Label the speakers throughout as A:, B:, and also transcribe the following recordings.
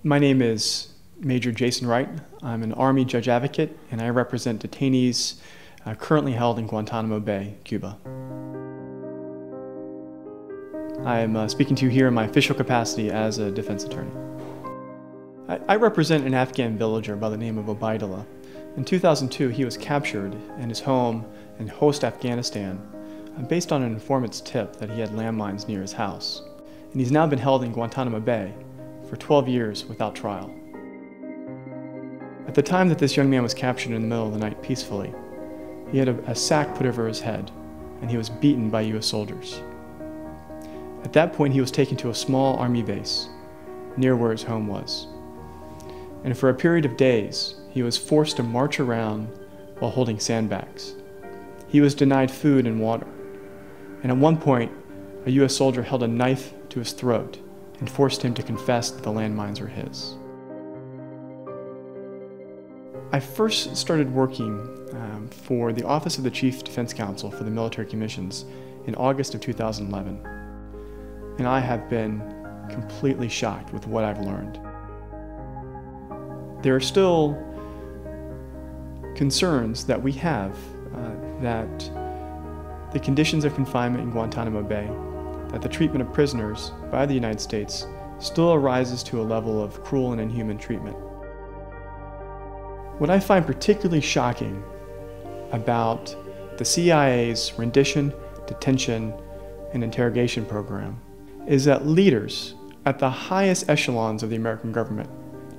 A: My name is Major Jason Wright. I'm an Army Judge Advocate, and I represent detainees currently held in Guantanamo Bay, Cuba. I am speaking to you here in my official capacity as a defense attorney. I represent an Afghan villager by the name of Obaidullah. In 2002, he was captured in his home in Khost, Afghanistan, based on an informant's tip that he had landmines near his house. And he's now been held in Guantanamo Bay for 12 years without trial. At the time that this young man was captured in the middle of the night peacefully, he had a sack put over his head, and he was beaten by U.S. soldiers. At that point, he was taken to a small Army base near where his home was. And for a period of days, he was forced to march around while holding sandbags. He was denied food and water. And at one point, a U.S. soldier held a knife to his throat and forced him to confess that the landmines were his. I first started working for the Office of the Chief Defense Counsel for the Military Commissions in August of 2011. And I have been completely shocked with what I've learned. There are still concerns that we have that the conditions of confinement in Guantanamo Bay, that the treatment of prisoners by the United States still arises to a level of cruel and inhuman treatment. What I find particularly shocking about the CIA's rendition, detention, and interrogation program is that leaders at the highest echelons of the American government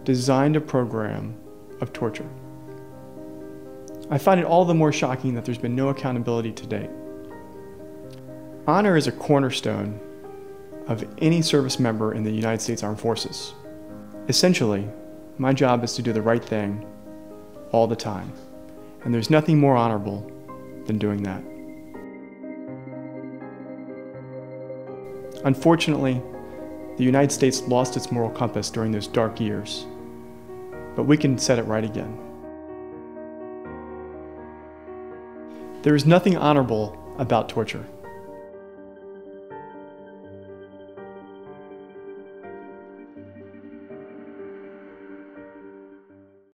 A: designed a program of torture. I find it all the more shocking that there's been no accountability to date. Honor is a cornerstone of any service member in the United States Armed Forces. Essentially, my job is to do the right thing all the time, and there's nothing more honorable than doing that. Unfortunately, the United States lost its moral compass during those dark years, but we can set it right again. There is nothing honorable about torture.